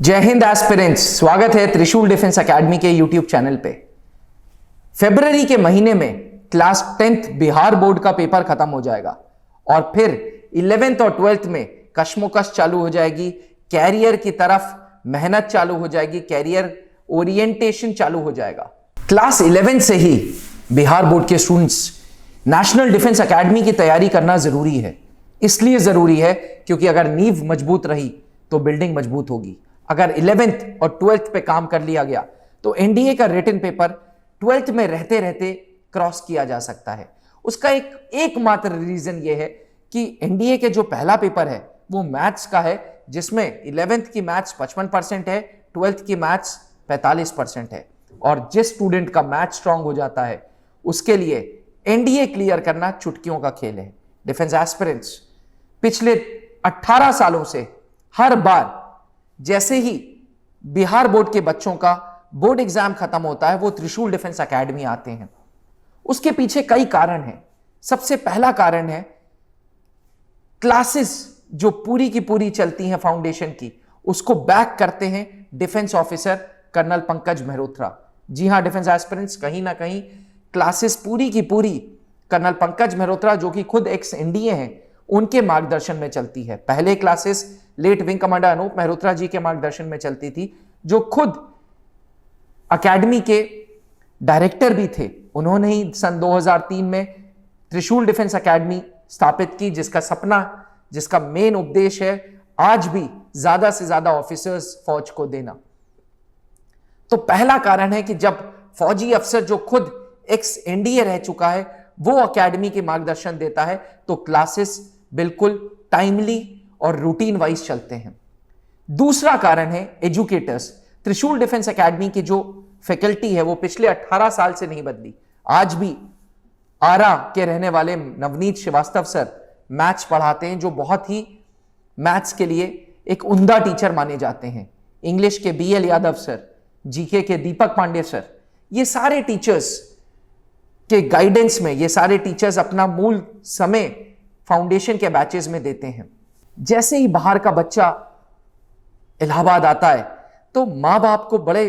जय हिंद एस्पिरेंट्स, स्वागत है त्रिशूल डिफेंस एकेडमी के यूट्यूब चैनल पे। फरवरी के महीने में क्लास 10th बिहार बोर्ड का पेपर खत्म हो जाएगा और फिर 11th और 12th में कश्मोकश चालू हो जाएगी। कैरियर की तरफ मेहनत चालू हो जाएगी, कैरियर ओरिएंटेशन चालू हो जाएगा। क्लास 11 से ही बिहार बोर्ड के स्टूडेंट्स नेशनल डिफेंस एकेडमी की तैयारी करना जरूरी है। इसलिए जरूरी है क्योंकि अगर नींव मजबूत रही तो बिल्डिंग मजबूत होगी। अगर 11th और 12th पे काम कर लिया गया तो एनडीए का रिटन पेपर 12th में रहते रहते क्रॉस किया जा सकता है। उसका एकमात्र रीजन ये है कि एनडीए के जो पहला पेपर है वो मैथ्स का है, जिसमें 11th की मैथ्स 55% है, 12th की मैथ्स 45% है। और जिस स्टूडेंट का मैथ्स स्ट्रांग हो जाता है उसके लिए एनडीए क्लियर करना चुटकियों का खेल है। डिफेंस एस्पिरेंट्स पिछले 18 सालों से हर बार जैसे ही बिहार बोर्ड के बच्चों का बोर्ड एग्जाम खत्म होता है वो त्रिशूल डिफेंस एकेडमी आते हैं। उसके पीछे कई कारण हैं। सबसे पहला कारण है क्लासेस जो पूरी की पूरी चलती हैं फाउंडेशन की, उसको बैक करते हैं defence officer colonel Pankaj Mehrotra. जी हां डिफेंस एस्पिरेंट्स, कहीं ना कहीं क्लासेस पूरी की पूरी कर्नल पंकज मेहरोत्रा जो कि खुद एक्स एनडीए हैं उनके मार्गदर्शन में चलती है। पहले classes late wing commander Anoop Mehrotra ji के मार्गदर्शन में चलती थी, जो खुद एकेडमी के डायरेक्टर भी थे। उन्होंने ही सन 2003 में त्रिशूल डिफेंस एकेडमी स्थापित की, जिसका सपना, जिसका मेन उद्देश्य है आज भी ज्यादा से ज्यादा ऑफिसर्स फौज को देना। तो पहला कारण है कि जब फौजी अफसर जो खुद एक्स एनडीए रह चुका है वो एकेडमी के मार्गदर्शन देता है तो क्लासेस बिल्कुल टाइमली और रूटीन वाइज चलते हैं। दूसरा कारण है एजुकेटर्स। त्रिशूल डिफेंस एकेडमी की जो फैकल्टी है वो पिछले 18 साल से नहीं बदली। आज भी आरा के रहने वाले नवनीत श्रीवास्तव सर मैथ्स पढ़ाते हैं, जो बहुत ही मैथ्स के लिए एक उम्दा टीचर माने जाते हैं। इंग्लिश के बीएल यादव सर, जीके के दीपक पांडे सर, ये सारे टीचर्स के गाइडेंस में ये सारे टीचर्स अपना मूल समय फाउंडेशन के बैचेस में देते हैं। जैसे ही बाहर का बच्चा इलाहाबाद आता है तो मां बाप को बड़े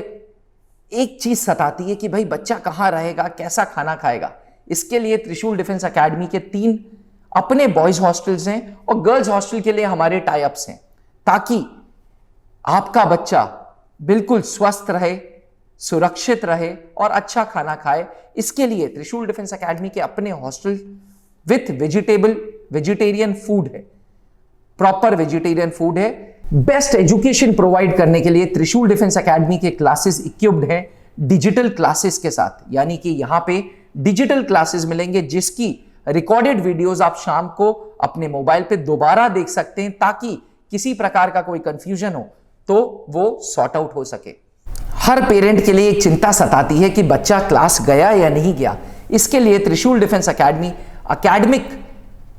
एक चीज सताती है कि भाई बच्चा कहां रहेगा, कैसा खाना खाएगा। इसके लिए त्रिशूल डिफेंस एकेडमी के 3 अपने बॉयज हॉस्टल्स हैं और गर्ल्स हॉस्टल के लिए हमारे टाई अप्स हैं, ताकि आपका बच्चा बिल्कुल स्वस्थ रहे, सुरक्षित रहे और अच्छा खाना खाए। इसके लिए त्रिशूल डिफेंस एकेडमी के अपने हॉस्टल विथ वेजिटेरियन फूड है, प्रॉपर वेजिटेरियन फूड है। बेस्ट एजुकेशन प्रोवाइड करने के लिए त्रिशूल डिफेंस एकेडमी के क्लासेस इक्विप्ड हैं डिजिटल क्लासेस के साथ। यानी कि यहां पे डिजिटल क्लासेस मिलेंगे जिसकी रिकॉर्डेड वीडियोस आप शाम को अपने मोबाइल पे दोबारा देख सकते हैं, ताकि किसी प्रकार का कोई कंफ्यूजन हो तो वो सॉर्ट आउट हो सके। हर पेरेंट के लिए एक चिंता सताती है कि बच्चा क्लास गया या नहीं गया। इसके लिए त्रिशूल डिफेंस एकेडमी एकेडमिक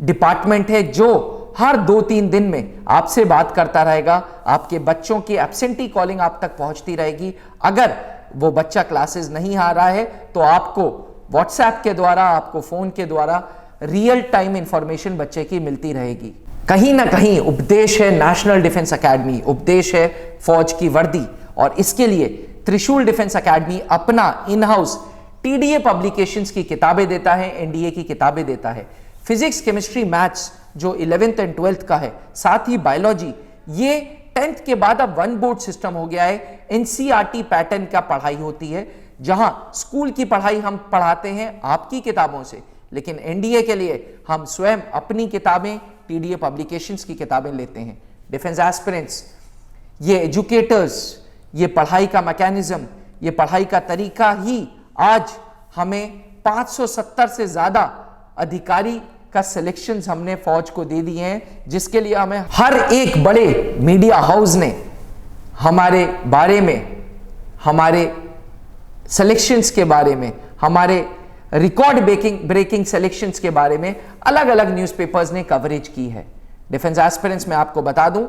डिपार्टमेंट है जो हर 2-3 दिन में आपसे बात करता रहेगा। आपके बच्चों की एब्सेंटी कॉलिंग आप तक पहुंचती रहेगी। अगर वो बच्चा क्लासेस नहीं आ रहा है तो आपको व्हाट्सएप के द्वारा, आपको फोन के द्वारा रियल टाइम इंफॉर्मेशन बच्चे की मिलती रहेगी। कहीं ना कहीं उपदेश है नेशनल डिफेंस एकेडमी, उपदेश है फौज की वर्दी, और इसके लिए त्रिशूल डिफेंस एकेडमी अपना इन हाउस टीडीए पब्लिकेशंस की किताबें देता है, एनडीए की किताबें देता है। फिजिक्स, केमिस्ट्री, मैथ्स जो 11th एंड 12th का है, साथ ही बायोलॉजी, ये 10th के बाद अब 1 बोर्ड सिस्टम हो गया है। एनसीईआरटी पैटर्न का पढ़ाई होती है, जहां स्कूल की पढ़ाई हम पढ़ाते हैं आपकी किताबों से, लेकिन एनडीए के लिए हम स्वयं अपनी किताबें, टीडीए पब्लिकेशंस की किताबें लेते हैं। डिफेंस एस्पिरेंट्स, ये एजुकेटर्स, ये पढ़ाई का मैकेनिज्म, ये पढ़ाई का तरीका ही आज हमें 570 से ज्यादा अधिकारी का सिलेक्शंस हमने फौज को दे दिए हैं, जिसके लिए हमें हर एक बड़े मीडिया हाउस ने हमारे बारे में, हमारे सिलेक्शंस के बारे में, हमारे रिकॉर्ड ब्रेकिंग सिलेक्शंस के बारे में अलग अलग न्यूज़पेपर्स ने कवरेज की है। डिफेंस एस्पिरेंट्स, मैं आपको बता दूं,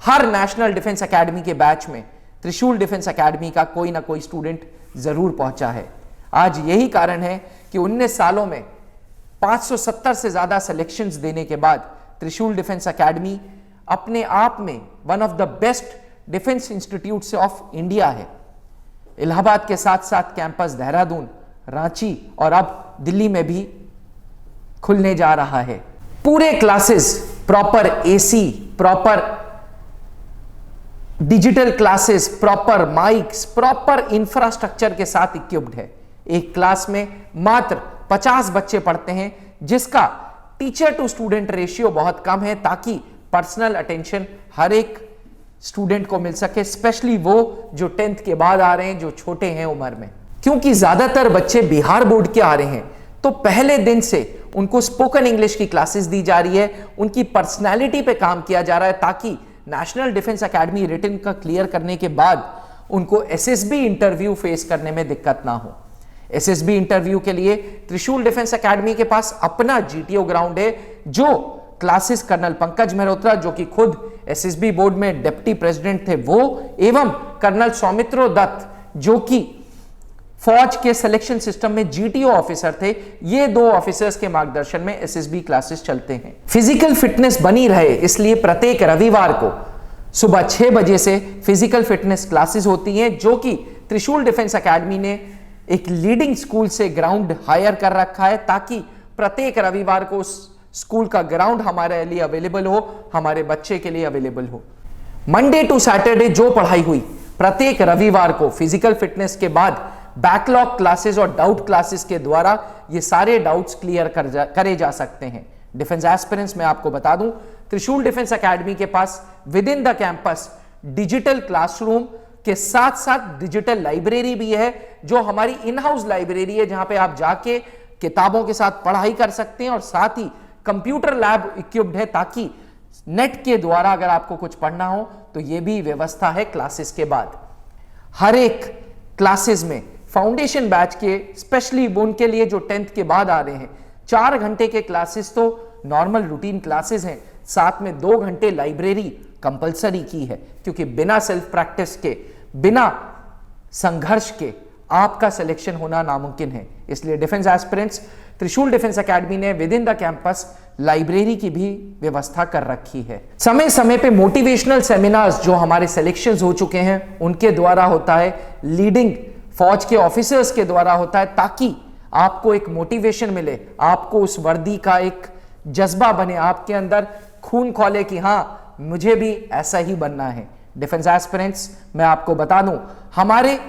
हर नेशनल डिफेंस एकेडमी के बैच में त्रिशूल डिफेंस एकेडमी का कोई ना कोई स्टूडेंट जरूर पहुंचा है। आज यही कारण है कि 19 सालों में 570 से ज्यादा सिलेक्शंस देने के बाद त्रिशूल डिफेंस एकेडमी अपने आप में one of the best defence institute of India है। इलाहाबाद के साथ साथ कैंपस देहरादून, रांची और अब दिल्ली में भी खुलने जा रहा है। पूरे classes proper AC, proper digital classes, proper mics, proper infrastructure के साथ इक्विप्ड है। एक क्लास में मात्र 50 बच्चे पढ़ते हैं, जिसका टीचर टू स्टूडेंट रेशियो बहुत कम है, ताकि पर्सनल अटेंशन हर एक स्टूडेंट को मिल सके, स्पेशली वो जो 10th के बाद आ रहे हैं, जो छोटे हैं उम्र में। क्योंकि ज्यादातर बच्चे बिहार बोर्ड के आ रहे हैं, तो पहले दिन से उनको स्पोकन इंग्लिश की क्लासेस दी जा रही है, उनकी पर्सनैलिटी पे काम किया जा रहा है, ताकि नेशनल डिफेंस एकेडमी रिटन का क्लियर करने के बाद उनको एसएसबी इंटरव्यू फेस करने में दिक्कत ना हो। एसएसबी इंटरव्यू के लिए त्रिशूल डिफेंस एकेडमी के पास अपना जीटीओ ग्राउंड है, जो क्लासेस कर्नल पंकज मेहरोत्रा, जो कि खुद एसएसबी बोर्ड में डिप्टी प्रेसिडेंट थे, वो एवं कर्नल सौमित्रो दत्त, जो कि फौज के सिलेक्शन सिस्टम में जीटीओ ऑफिसर थे, ये दो ऑफिसर्स के मार्गदर्शन में एसएसबी क्लासेस चलते हैं। फिजिकल फिटनेस बनी रहे, इसलिए प्रत्येक रविवार को सुबह 6 बजे से फिजिकल फिटनेस क्लासेस होती हैं, जो कि त्रिशूल डिफेंस एकेडमी ने एक लीडिंग स्कूल से ग्राउंड हायर कर रखा है, ताकि प्रत्येक रविवार को स्कूल का ग्राउंड हमारे लिए अवेलेबल हो, हमारे बच्चे के लिए अवेलेबल हो। मंडे टू सैटरडे जो पढ़ाई हुई, प्रत्येक रविवार को फिजिकल फिटनेस के बाद बैकलॉग क्लासेस और डाउट क्लासेस के द्वारा ये सारे डाउट्स क्लियर करे जा सकते हैं। डिफेंस एस्पिरेंट्स में आपको बता दूं, त्रिशूल डिफेंस एकेडमी के पास within the campus digital classroom के साथ साथ डिजिटल लाइब्रेरी भी है, जो हमारी इन हाउस लाइब्रेरी है, जहां पे आप जाके किताबों के साथ पढ़ाई कर सकते हैं, और साथ ही कंप्यूटर लैब इक्विप्ड है, ताकि नेट के द्वारा अगर आपको कुछ पढ़ना हो तो यह भी व्यवस्था है। क्लासेस के बाद हर एक क्लासेस में फाउंडेशन बैच के स्पेशली उनके लिए जो 10th के बाद आ रहे हैं, 4 घंटे के क्लासेस तो नॉर्मल रूटीन क्लासेस हैं, साथ में 2 घंटे लाइब्रेरी कंपलसरी की है, क्योंकि बिना सेल्फ प्रैक्टिस के, बिना संघर्ष के आपका सिलेक्शन होना नामुमकिन है। इसलिए डिफेंस एस्पिरेंट्स, त्रिशूल डिफेंस एकेडमी ने with in the campus library की भी व्यवस्था कर रखी है। समय समय पे मोटिवेशनल सेमिनार्स जो हमारे सिलेक्शंस हो चुके हैं उनके द्वारा होता है, लीडिंग फौज के ऑफिसर्स के द्वारा होता है, ताकि आपको एक मोटिवेशन मिले, आपको उस वर्दी का एक जज्बा बने, आपके अंदर खून खौले कि हाँ मुझे भी ऐसा ही बनना है। डिफेंस एस्पिरेंट्स, मैं आपको बता दूं, हमारे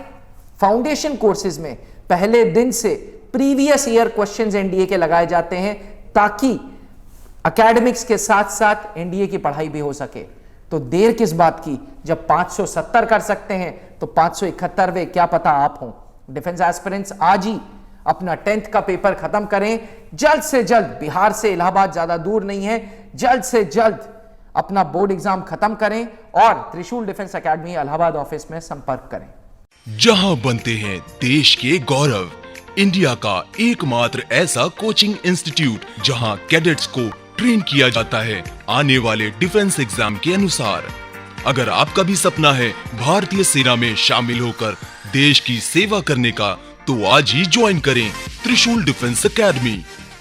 फाउंडेशन कोर्सेज में पहले दिन से प्रीवियस ईयर क्वेश्चंस एनडीए के लगाए जाते हैं, ताकि एकेडमिक्स के साथ साथ एनडीए की पढ़ाई भी हो सके। तो देर किस बात की, जब 570 कर सकते हैं तो 571वें क्या पता आप हों। डिफेंस एस्पिरेंट्स, आज ही अपना 10th का पेपर खत्म करें, जल्द से जल्द, बिहार से इलाहाबाद ज्यादा दूर नहीं है, जल्द से जल्द अपना बोर्ड एग्जाम खत्म करें और त्रिशूल डिफेंस एकेडमी इलाहाबाद ऑफिस में संपर्क करें। जहां बनते हैं देश के गौरव, इंडिया का एकमात्र ऐसा कोचिंग इंस्टीट्यूट जहां कैडेट्स को ट्रेन किया जाता है आने वाले डिफेंस एग्जाम के अनुसार। अगर आपका भी सपना है भारतीय सेना में शामिल होकर देश की सेवा करने का, तो आज ही ज्वाइन करें त्रिशूल डिफेंस एकेडमी।